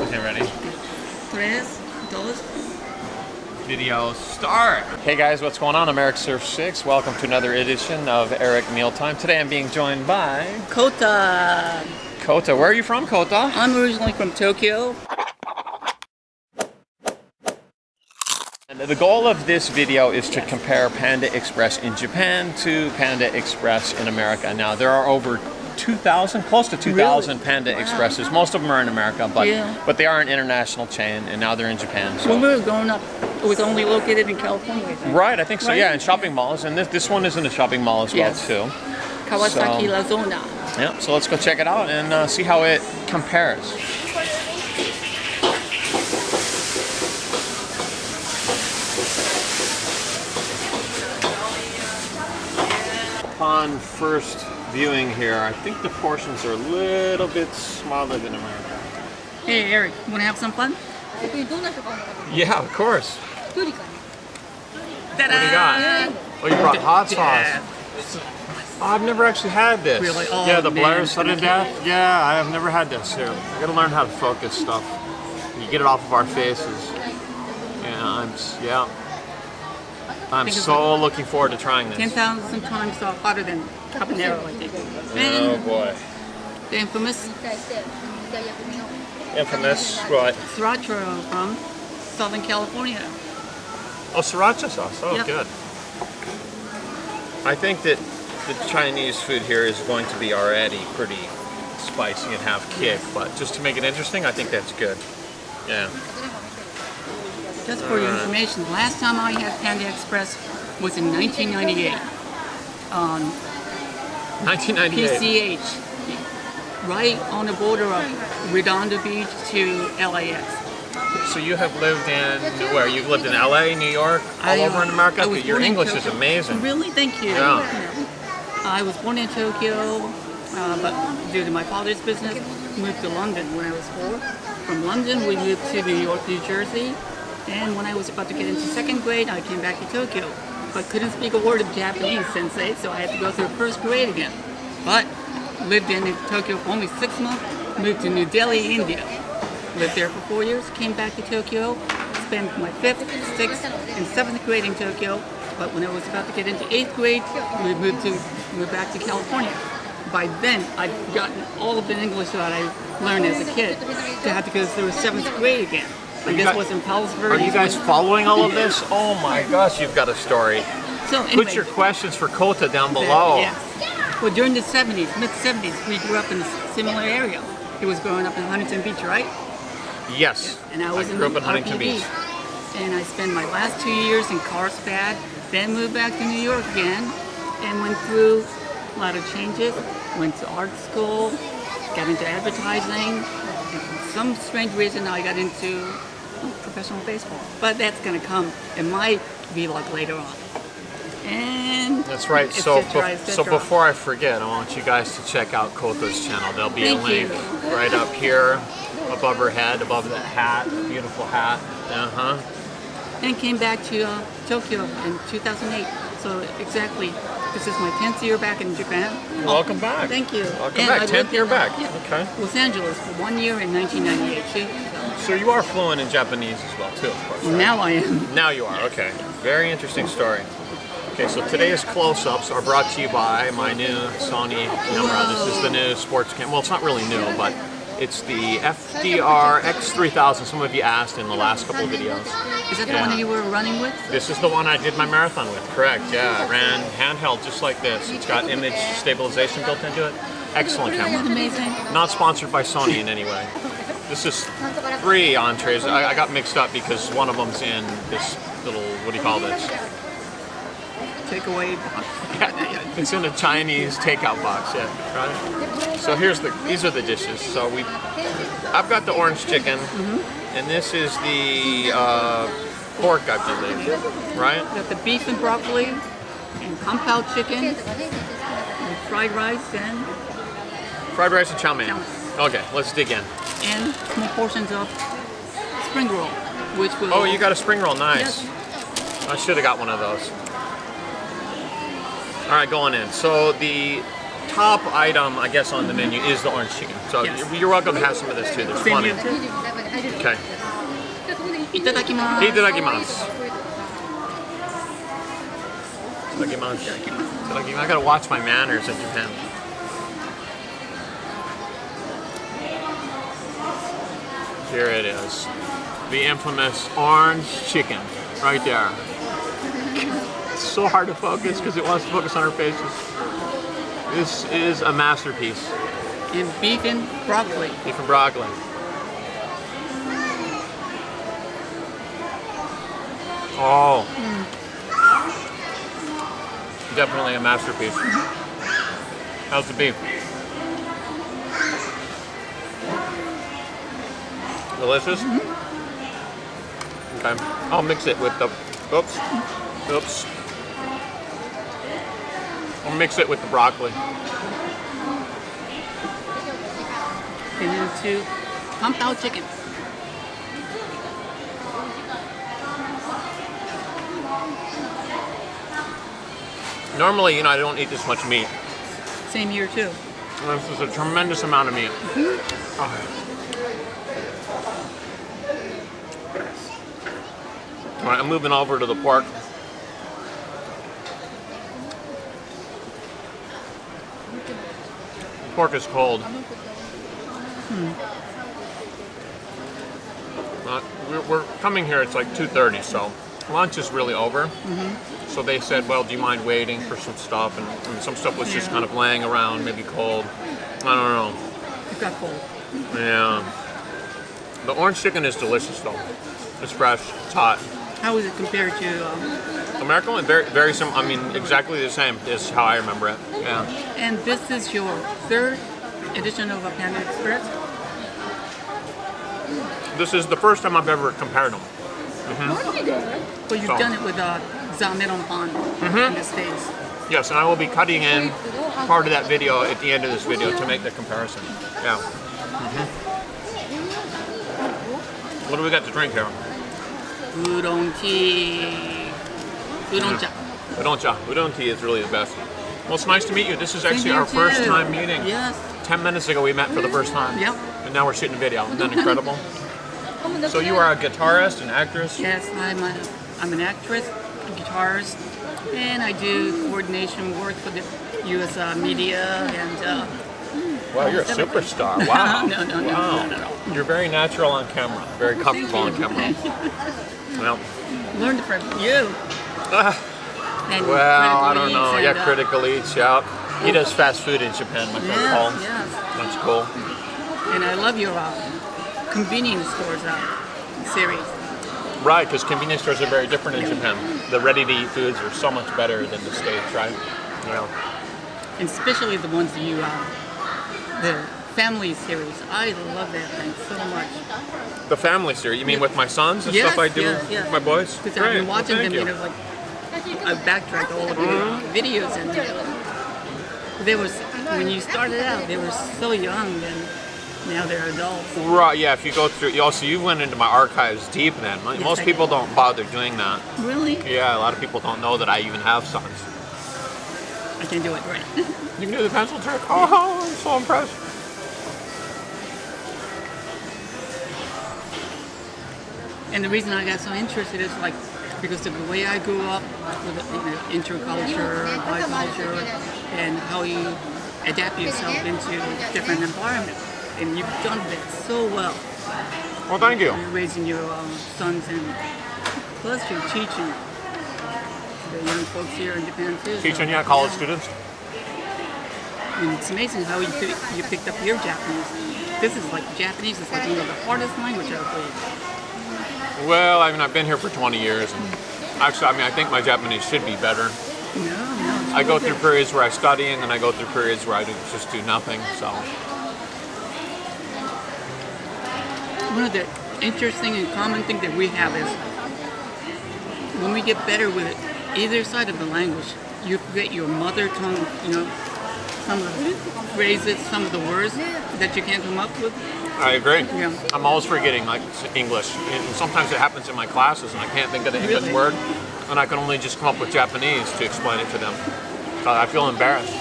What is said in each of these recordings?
Okay, ready? 3, 2. Video start! Hey guys, what's going on? I'm Eric Surf 6. Welcome to another edition of Eric Mealtime. Today I'm being joined by... Kota. Kota. Where are you from, Kota? I'm originally from Tokyo. And the goal of this video is to compare Panda Express in Japan to Panda Express in America. Now, there are over 2,000, close to 2,000 Really? Panda Expresses. Most of them are in America, but they are an international chain, and now they're in Japan. So. When we were growing up, it was only located in California, I think. Right, I think so, Right? yeah, in shopping malls. And this one is in a shopping mall as well, too. Kawasaki La Zona. Yeah, so let's go check it out and see how it compares. Upon first viewing here, I think the portions are a little bit smaller than America. Hey, Eric, you want to have some fun? Yeah, of course. Ta-da! What do you got? Oh, you brought hot sauce. Oh, I've never actually had this. Really? Oh, yeah, the man. Blair sudden death. Yeah, I have never had this. Here, I gotta learn how to focus stuff. You get it off of our faces. Yeah, I'm so looking forward to trying this. 10,000 times hotter than habanero, I think. Oh boy. The infamous Infamous what? sriracha from Southern California. Oh, sriracha sauce. Oh, Yep. good. I think that the Chinese food here is going to be already pretty spicy and have kick, but just to make it interesting, I think that's good. Yeah. Just for your information, the last time I had Panda Express was in 1998 on 1998. PCH, right on the border of Redondo Beach to LAX. So you have lived in where? You've lived in LA, New York, all over in America? Your English is amazing. Really? Thank you. Yeah. I was born in Tokyo, but due to my father's business, moved to London when I was 4. From London, we moved to New York, New Jersey. And when I was about to get into 2nd grade, I came back to Tokyo, but couldn't speak a word of Japanese, sensei, so I had to go through 1st grade again. But lived in Tokyo for only 6 months, moved to New Delhi, India. Lived there for 4 years, came back to Tokyo, spent my 5th, 6th, and 7th grade in Tokyo. But when I was about to get into 8th grade, we moved back to California. By then, I'd forgotten all of the English that I learned as a kid to have to go through 7th grade again. And this was in Pellsbury. Are you guys following all of this? Oh my gosh, you've got a story. So anyway, Put your questions for Kota down below. Yes. Well, during the 70s, mid-70s, we grew up in a similar area. He was growing up in Huntington Beach, right? Yes. And I was grew up in Huntington RPB. Beach. And I spent my last 2 years in Carlsbad, then moved back to New York again, and went through a lot of changes. Went to art school, got into advertising, and for some strange reason I got into professional baseball. But that's going to come in my vlog later on. And that's right. et So, cetera, et so cetera. before I forget, I want you guys to check out Kota's channel. There'll be Thank a link you. right up here, above her head, above that hat, beautiful hat. And came back to Tokyo in 2008. So exactly, this is my 10th year back in Japan. Welcome back. Thank you. Welcome And back. I 10th lived year in, back. yeah, Okay. Los Angeles for 1 year in 1998 too. So you are fluent in Japanese as well, too, of course. Right? Now I am. Now you are. Okay. Very interesting story. Okay, so today's close-ups are brought to you by my new Sony camera. This is the new sports camera. Well, it's not really new, but it's the FDR X3000. Some of you asked in the last couple of videos. Is that the one you were running with? This is the one I did my marathon with, correct, yeah. I ran handheld just like this. It's got image stabilization built into it. Excellent Isn't camera. that amazing? Not sponsored by Sony in any way. This is 3 entrees. I got mixed up because one of them's in this little, what do you call this? Takeaway box. Yeah, it's in a Chinese takeout box, yeah, right? So these are the dishes. So I've got the orange chicken, and this is the pork, I believe, right? Got the beef and broccoli, and kung pao chicken, and fried rice, and Fried rice and chow mein. Okay, let's dig in. and small portions of spring roll, which will. Oh, you got a spring roll, nice. Yes. I should have got one of those. All right, going in. So the top item, I guess, on the menu is the orange chicken. So Yes. you're welcome to have some of this too. There's Same plenty. here too. Okay. いただきます。いただきます。いただきます。いただきます。I gotta watch my manners in Japan. Here it is. The infamous orange chicken. Right there. It's so hard to focus because it wants to focus on our faces. This is a masterpiece. And beef and broccoli. Beef and broccoli. Oh. Definitely a masterpiece. How's the beef? Delicious? Okay. I'll mix it with the... Oops. I'll mix it with the broccoli. And into pump out chicken. Normally, I don't eat this much meat. Same here too. This is a tremendous amount of meat. Oh. All right, I'm moving over to the pork. The pork is cold. We're coming here, it's like 2:30, so lunch is really over. So they said, well, do you mind waiting for some stuff? And some stuff was just kind of laying around, maybe cold. I don't know. It got cold. Yeah. The orange chicken is delicious, though. It's fresh, it's hot. How is it compared to... American one, very similar. I mean, exactly the same is how I remember it. Yeah. And this is your third edition of a Panda Express? This is the first time I've ever compared them. Well, you've done it with Zameron Pan in the States. Yes, and I will be cutting in part of that video at the end of this video to make the comparison. Yeah. What do we got to drink here? Udon tea. Udon cha. Udon tea is really the best. Well, it's nice to meet you. This is actually Thank you our first too. time meeting. Yes. 10 minutes ago we met for the first time. Yep. And now we're shooting a video. Isn't that incredible? So you are a guitarist, an actress? Yes, I'm an actress, a guitarist, and I do coordination work for the U.S. Media and... Wow, you're a superstar. Wow. No. You're very natural on camera. Very comfortable on camera. Well, Learned from you. And well, I don't Critical know. Eats Yeah, and, Critical Eats, yeah. He does fast food in Japan, my friend Paul. Yes. That's cool. And I love your convenience stores series. Right, because convenience stores are very different in Japan. The ready-to-eat foods are so much better than the States, right? Yeah. And especially the ones that you, the family series. I love that thing so much. The family series? You mean with my sons and Yes, stuff I do yes. with my boys? Because I've been watching them, like, I backtracked all of the videos, and they was, when you started out, they were so young, and now they're adults. Right, yeah, if you go through, you went into my archives deep then. Most people don't bother doing that. Really? Yeah, a lot of people don't know that I even have sons. I can do it great. You can do the pencil trick? Oh, I'm so impressed. And the reason I got so interested is like because of the way I grew up with interculture, biculture, and how you adapt yourself into different environments. And you've done that so well. Well, thank you. You're raising your sons, and plus you're teaching the young folks here in Japan too. Teaching, yeah, college students. And it's amazing how you picked up your Japanese. This is like Japanese. It's like the hardest language I believe. Well, I mean, I've been here for 20 years, and actually, I think my Japanese should be better. No. I go through periods where I study, and then I go through periods where I just do nothing. So. One of the interesting and common things that we have is when we get better with either side of the language, you forget your mother tongue, some of the phrases, some of the words that you can't come up with. I agree. Yeah. I'm always forgetting like English, and sometimes it happens in my classes, and I can't think of the English word, and I can only just come up with Japanese to explain it to them. So I feel embarrassed.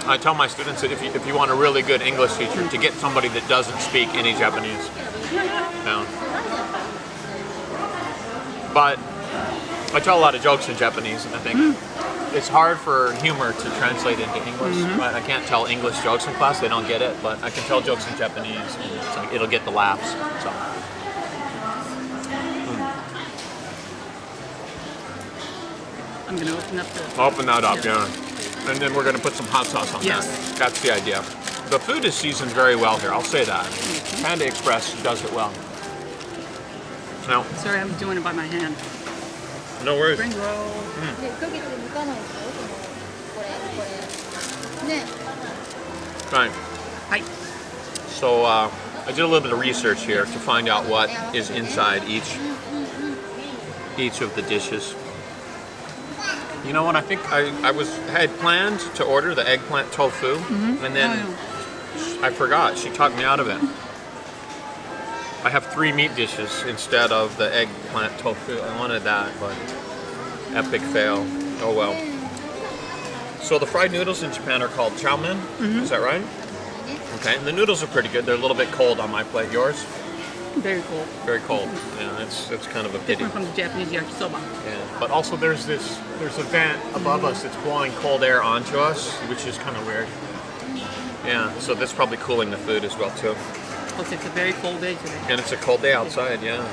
I tell my students that if you want a really good English teacher, to get somebody that doesn't speak any Japanese. Yeah. But I tell a lot of jokes in Japanese, and I think it's hard for humor to translate into English. I can't tell English jokes in class; they don't get it. But I can tell jokes in Japanese, and it's like, it'll get the laughs. So. I'm gonna open up the. Open that up, yeah. And then we're gonna put some hot sauce on that. That's the idea. The food is seasoned very well here. I'll say that. Panda Express does it well. Now, sorry, I'm doing it by my hand. No worries. Spring roll. Fine. Hi. So I did a little bit of research here to find out what is inside each of the dishes. You know what? I think I had planned to order the eggplant tofu, and then I forgot. She talked me out of it. I have 3 meat dishes instead of the eggplant tofu. I wanted that, but epic fail. Oh well. So the fried noodles in Japan are called chow mein. Is that right? Okay, and the noodles are pretty good. They're a little bit cold on my plate. Yours? Very cold. Very cold. Yeah, it's kind of a pity. Different from the Japanese yakisoba. Yeah, but also there's a vent above us that's blowing cold air onto us, which is kind of weird. Yeah, so that's probably cooling the food as well too. Plus, it's a very cold day today. And it's a cold day outside, yeah.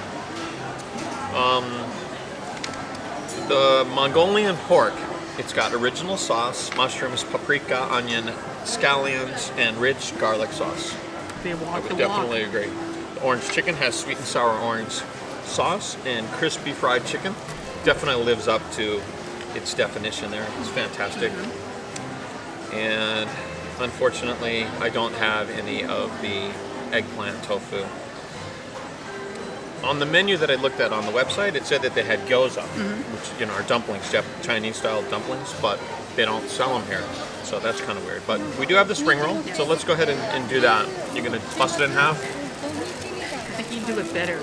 The Mongolian pork, it's got original sauce, mushrooms, paprika, onion, scallions, and rich garlic sauce. They walk I would definitely agree. The orange chicken has sweet and sour orange sauce, and crispy fried chicken definitely lives up to its definition there. It's fantastic. And unfortunately, I don't have any of the eggplant tofu. On the menu that I looked at on the website, it said that they had gyoza, which are dumplings, Chinese-style dumplings, but they don't sell them here, so that's kind of weird. But we do have the spring roll, so let's go ahead and do that. You're gonna bust it in half? I think you do it better.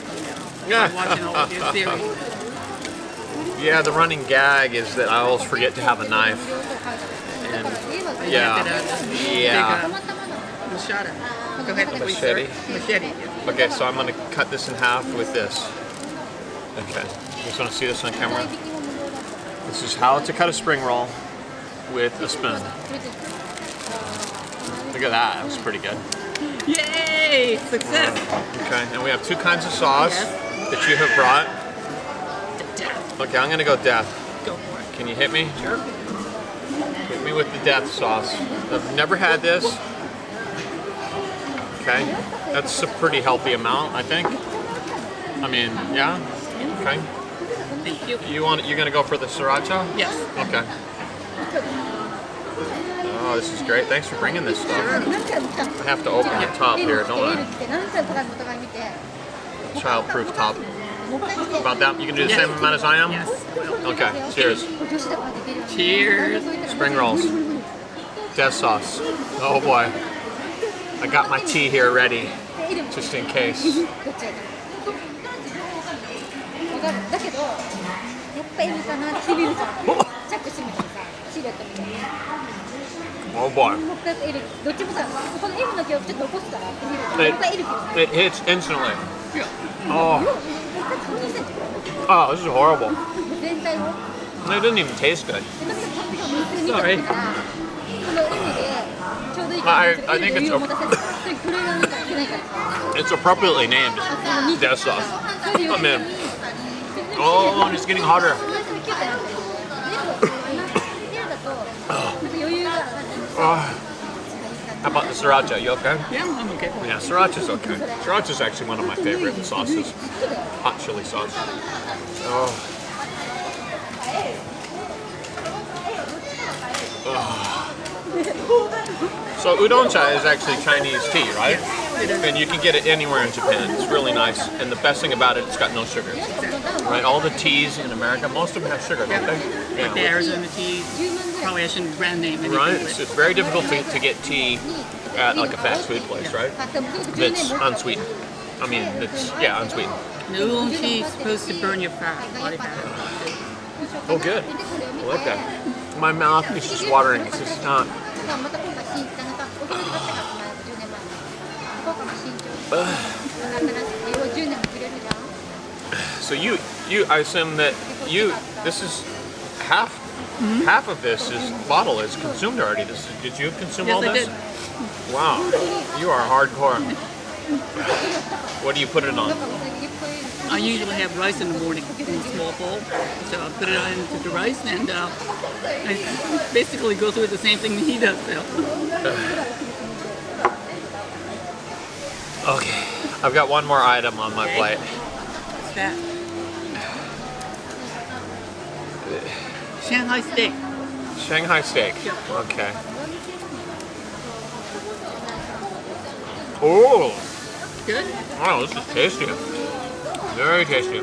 Yeah. Watching all of your series. Yeah, the running gag is that I always forget to have a knife. And yeah. Machete. Go ahead, please, Machete? sir. Machete. Okay, so I'm gonna cut this in half with this. Okay, you just wanna see this on camera? This is how to cut a spring roll with a spoon. Look at that, that was pretty good. Yay! Success! Okay, and we have 2 kinds of sauce that you have brought. Okay, I'm gonna go death. Go for it. Can you hit me? Sure. Hit me with the death sauce. I've never had this. Okay, that's a pretty healthy amount, I think. I mean, yeah. Okay. Thank you. You're gonna go for the sriracha? Yes. Okay. Oh, this is great. Thanks for bringing this stuff. I have to open the top here, don't I? Child-proof top. About that, you can do the same amount as I am? Yes. Okay, cheers. Cheers. Spring rolls. Death sauce. Oh boy. I got my tea here ready, just in case. Oh boy. It hits instantly. Oh, this is horrible. It didn't even taste good. Sorry. I think it's appropriately named death sauce. Oh man. Oh, and it's getting hotter. How about the sriracha? You okay? Yeah, I'm okay. Yeah, sriracha's okay. Sriracha's actually one of my favorite sauces. Hot chili sauce. Oh. So udon cha is actually Chinese tea, right? And you can get it anywhere in Japan. It's really nice. And the best thing about it, it's got no sugar. Right? All the teas in America, most of them have sugar, don't they? Like the Arizona tea, probably I shouldn't brand name anything. Right? It's very difficult to get tea at like a fast food place, right? That's unsweetened. I mean, it's, unsweetened. The oolong tea is supposed to burn your fat, body fat. Oh, good. I like that. My mouth is just watering. It's just not. So I assume that this is half of this bottle is consumed already. Did you consume all this? Yes, I did. Wow, you are hardcore. What do you put it on? I usually have rice in the morning in a small bowl, so I put it into the rice, and I basically go through the same thing he does. So. Okay, I've got one more item on my plate. What's that? Shanghai steak. Shanghai steak. Yep. Okay. Oh, Good? wow, this is tasty. Very tasty.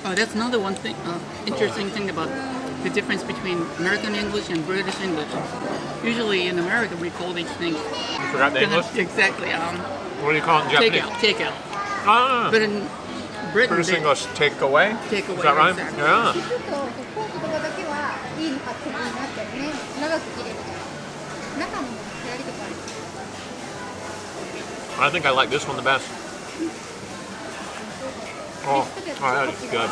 Oh, that's another one thing, interesting thing about the difference between American English and British English. Usually in America we call these things. You forgot the English? Exactly. What do you call it in Japanese? Takeout. Ah, But in Britain, British English, take away? Take away, Is that right? exactly. Yeah. I think I like this one the best. Oh, that is good.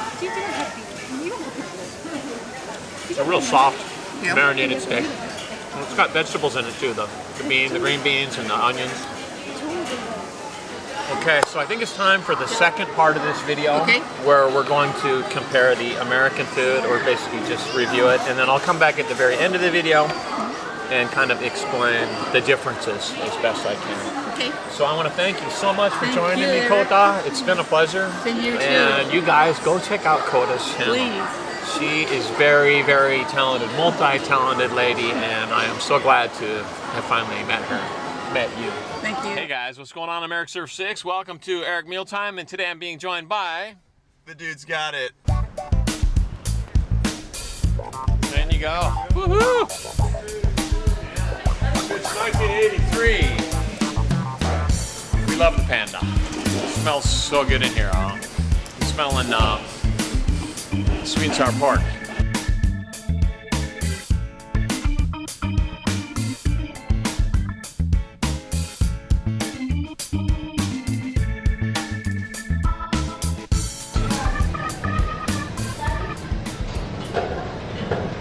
It's a real soft, Yep. marinated steak. And it's got vegetables in it too, the green beans and the onions. Okay, so I think it's time for the second part of this video, Okay. where we're going to compare the American food, or basically just review it, and then I'll come back at the very end of the video and kind of explain the differences as best I can. Okay. So I want to thank you so much for Thank joining you, me, Eric. Kota. It's been a pleasure. Thank you, too. And you guys go check out Kota's channel. Please. She is very, very talented, multi-talented lady, and I am so glad to have finally met you. Thank you. Hey guys, what's going on? I'm Eric Surf 6. Welcome to Eric Mealtime, and today I'm being joined by... The dude's got it. There you go. Woohoo! It's 1983. We love the Panda. It smells so good in here. I'm smelling sweet and sour pork.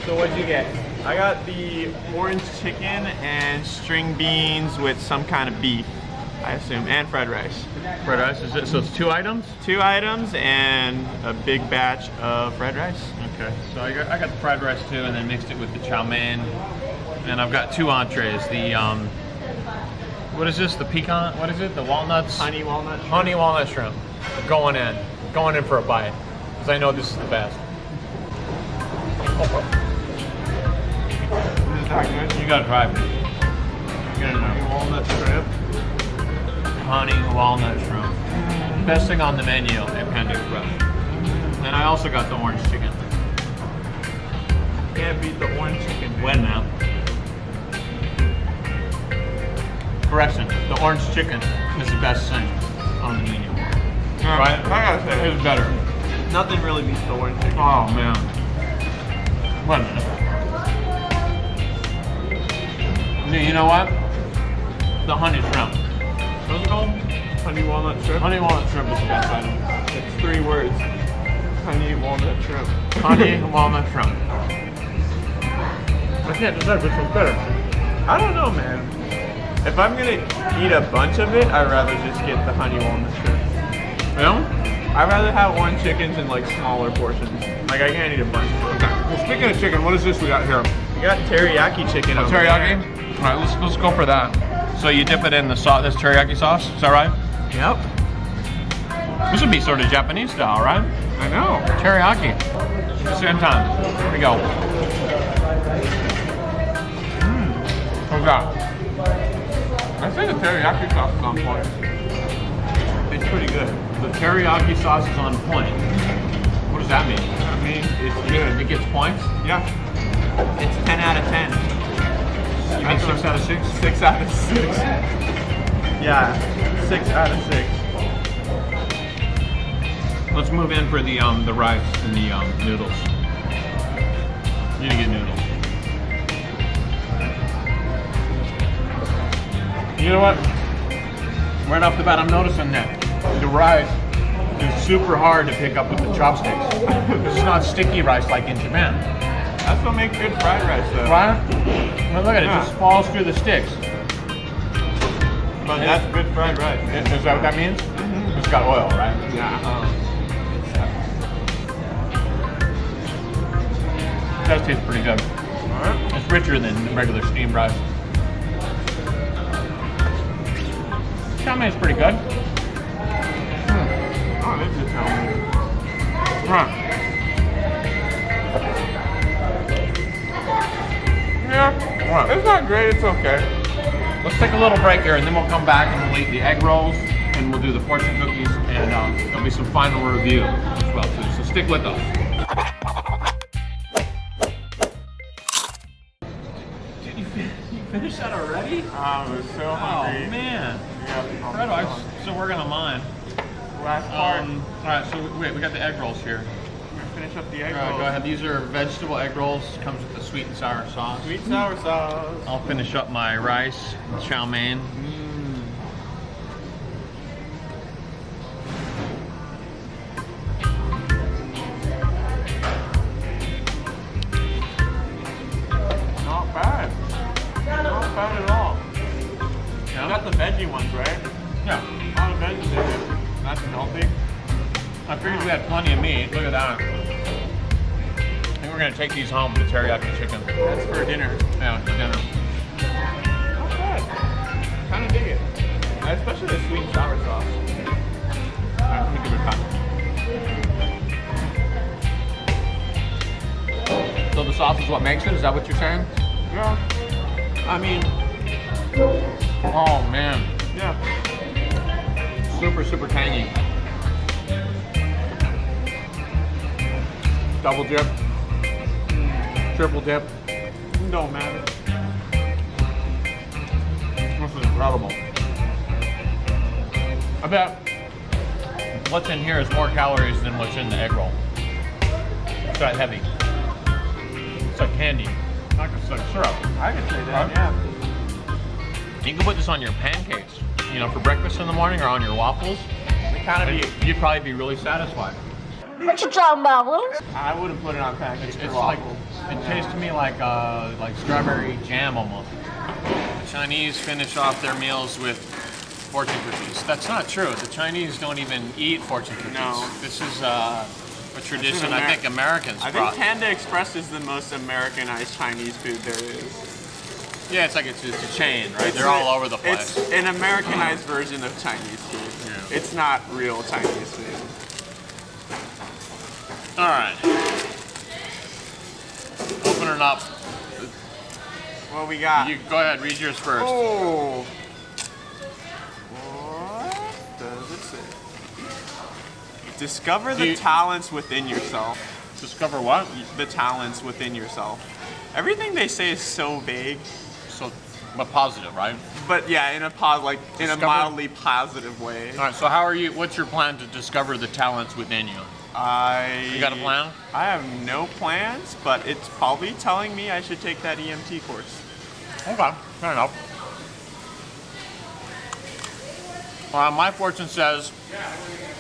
So what'd you get? I got the orange chicken and string beans with some kind of beef, I assume, and fried rice. Fried rice, is it? So it's 2 items? 2 items and a big batch of fried rice. Okay, so I got the fried rice too, and then mixed it with the chow mein. And I've got 2 entrees. The what is this? The pecan? What is it? The walnuts? Honey walnut. Honey walnut shrimp. Going in for a bite, because I know this is the best. Is that good? You gotta try it. You're gonna Honey know. walnut shrimp. Honey walnut shrimp. Best thing on the menu at Panda Express. And I also got the orange chicken. Can't beat the orange chicken. When now? Correction, the orange chicken is the best thing on the menu. Right? I gotta say, It's better. nothing really beats the orange chicken. Oh man. Wait a minute. You know what? The honey shrimp. What's it called? Honey walnut shrimp. Honey walnut shrimp is the best item. It's 3 words. Honey walnut shrimp. Honey walnut shrimp. I can't decide which one's better. I don't know, man. If I'm gonna eat a bunch of it, I'd rather just get the honey walnut shrimp. You know? I'd rather have orange chickens in like smaller portions. Like I can't eat a bunch of it. Well, speaking of chicken, what is this we got here? You got teriyaki chicken over Teriyaki? there. All right, let's go for that. So you dip it in the sauce, this teriyaki sauce, is that right? Yep. This would be sort of Japanese style, right? I know. Teriyaki. At the same time. Here we go. What's that? I think the teriyaki sauce is on point. It's pretty good. The teriyaki sauce is on point. What does that mean? I mean, it's good. It gets points? Yeah. It's 10 out of 10. You mean 6 out of 6? 6 out of 6. Yeah, 6 out of 6. Let's move in for the rice and the noodles. You need to get noodles. You know what? Right off the bat, I'm noticing that the rice is super hard to pick up with the chopsticks. It's not sticky rice like in Japan. That's what makes good fried rice, though. Right? Well, look at it, Yeah. it just falls through the sticks. But that's good fried rice. Is that what that means? It's got oil, right? Yeah. It does taste pretty good. Alright. It's richer than regular steamed rice. Chow mein is pretty good. Oh, this is chow mein. Huh. Yeah. What? It's not great, it's okay. Let's take a little break here, and then we'll come back and we'll eat the egg rolls, and we'll do the fortune cookies, and there'll be some final review as well too. So stick with us. Did you finish that already? I was so Oh hungry. man! Yeah, Right on. So we're gonna mine. last part. All right. So wait, we got the egg rolls here. We're gonna finish up the egg All right, rolls. go ahead. These are vegetable egg rolls. Comes with the sweet and sour sauce. Sweet sour sauce. I'll finish up my rice and chow mein. Not bad. Not bad at all. Yeah. You got the veggie ones, right? Yeah. A lot of veggies in it. That's healthy. I figured we had plenty of meat. Look at that. I think we're gonna take these home, the teriyaki chicken. That's for dinner. Yeah, for dinner. Not bad. Kind of dig it. Especially the sweet and sour sauce. Let me give it a cut. So the sauce is what makes it? Is that what you're saying? Yeah. I mean, oh man, Yeah. super, super tangy. Double dip, triple dip. Don't matter. This is incredible. I bet what's in here is more calories than what's in the egg roll. It's that heavy. It's like candy. Not just like syrup. I can say that, Huh? yeah. You can put this on your pancakes, you know, for breakfast in the morning or on your waffles. They kind of And you'd probably be really satisfied. What you talking about, Willis? I wouldn't put it on pancakes It's or like, waffles. it tastes to me like strawberry jam almost. The Chinese finish off their meals with fortune cookies. That's not true. The Chinese don't even eat fortune cookies. No. This is a tradition I think Americans I brought. think Panda Express is the most Americanized Chinese food there is. Yeah, it's like it's a chain, right? They're all over the place. It's an Americanized version of Chinese food. Yeah. It's not real Chinese food. All right. Open it up. What we got? You go ahead, read yours first. Oh. What does it say? Discover the You- talents within yourself. Discover what? The talents within yourself. Everything they say is so vague, So, but positive, right? but yeah, in a Discover- mildly positive way. All right. So, how are you? What's your plan to discover the talents within you? You got a plan? I have no plans, but it's probably telling me I should take that EMT course. Okay, fair enough. My fortune says,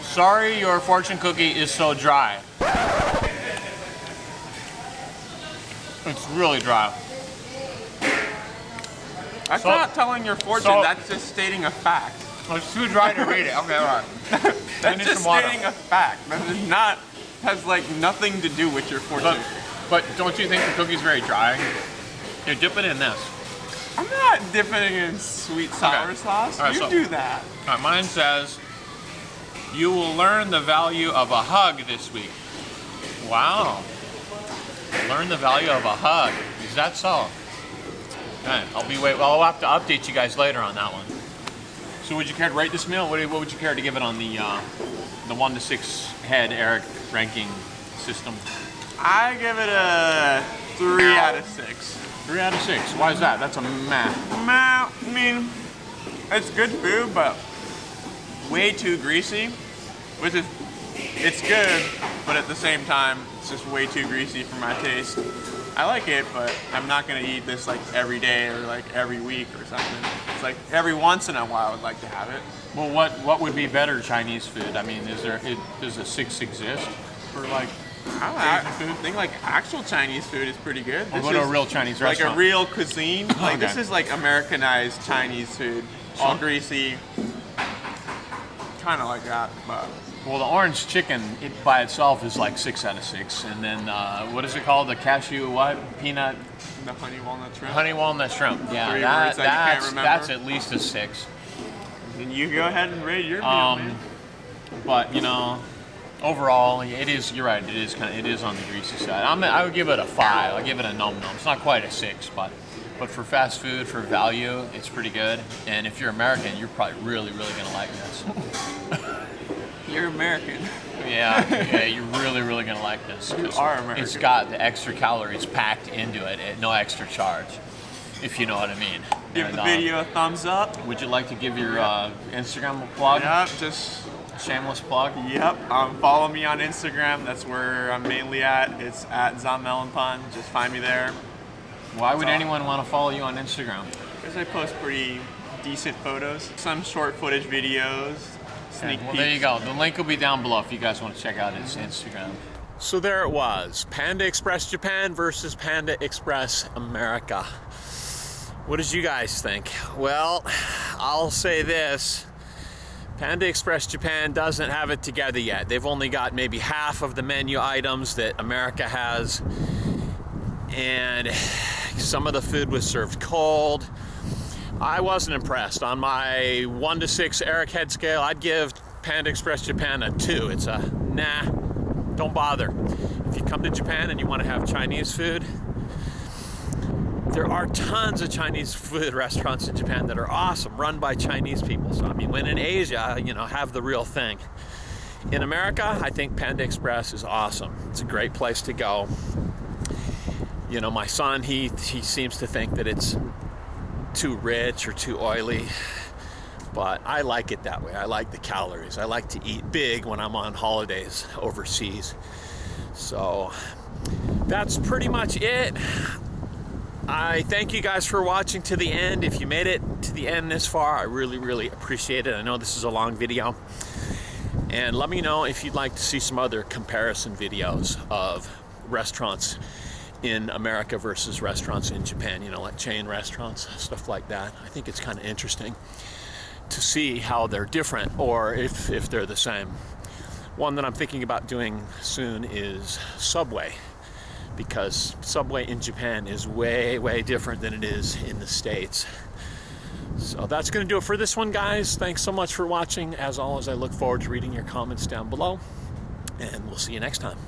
sorry your fortune cookie is so dry. It's really dry. That's So- not telling your fortune, so- that's just stating a fact. It's too dry to read it. Okay, all right. That's need just some water. stating a fact. That is not, has like nothing to do with your fortune. But don't you think the cookie's very dry? Here, dip it in this. I'm not dipping it in sweet sour Okay. sauce. All right, You so- do that. All right, mine says, you will learn the value of a hug this week. Wow. Learn the value of a hug. Is that so? Okay, I'll have to update you guys later on that one. So would you care to rate this meal? What would you care to give it on the 1 to 6 head Eric ranking system? I give it a 3 out of 6. 3 out of 6. Why is that? That's a meh. I mean, it's good food, but way too greasy. Which is, it's good, but at the same time, it's just way too greasy for my taste. I like it, but I'm not gonna eat this like every day or like every week or something. It's like every once in a while I'd like to have it. Well, what would be better Chinese food? I mean, does a six exist for like I think like actual Chinese food is pretty good. Or go to a real Chinese like restaurant? a real cuisine. Like this Okay. is like Americanized Chinese food, all greasy, kind of like that. But Well, the orange chicken it by itself is like 6 out of 6, and then what is it called? The cashew what? Peanut the honey walnut shrimp. honey walnut shrimp. Yeah, Three words that you can't remember. that's at least a 6. And you go ahead and rate your meal, man. But you know, overall, it is. You're right. It is on the greasy side. I would give it a 5. I give it a num. It's not quite a 6, but for fast food, for value, it's pretty good. And if you're American, you're probably really gonna like this. You're American. Yeah, you're really gonna like this. You are American. It's got the extra calories packed into it at no extra charge, if you know what I mean. Give And, the video a thumbs up. Would you like to give your Instagram a plug? Yep, just Shameless plug. yep. Follow me on Instagram. That's where I'm mainly at. It's at Zamelonpun. Just find me there. Why would all. anyone want to follow you on Instagram? Because I post pretty decent photos, some short footage videos, sneak Well, peeks. there you go. The link will be down below if you guys want to check out his Instagram. So there it was. Panda Express Japan versus Panda Express America. What did you guys think? Well, I'll say this. Panda Express Japan doesn't have it together yet. They've only got maybe half of the menu items that America has. And some of the food was served cold. I wasn't impressed. On my 1 to 6 Eric head scale, I'd give Panda Express Japan a 2. It's a nah, don't bother. If you come to Japan and you want to have Chinese food, there are tons of Chinese food restaurants in Japan that are awesome, run by Chinese people. So I mean, when in Asia, you know, have the real thing. In America, I think Panda Express is awesome. It's a great place to go. You know, my son, he seems to think that it's too rich or too oily, but I like it that way. I like the calories. I like to eat big when I'm on holidays overseas. So that's pretty much it. I thank you guys for watching to the end. If you made it to the end this far, I really appreciate it. I know this is a long video. And let me know if you'd like to see some other comparison videos of restaurants in America versus restaurants in Japan, you know, like chain restaurants, stuff like that. I think it's kind of interesting to see how they're different or if they're the same. One that I'm thinking about doing soon is Subway, because Subway in Japan is way different than it is in the States. So that's going to do it for this one, guys. Thanks so much for watching. As always, I look forward to reading your comments down below, and we'll see you next time.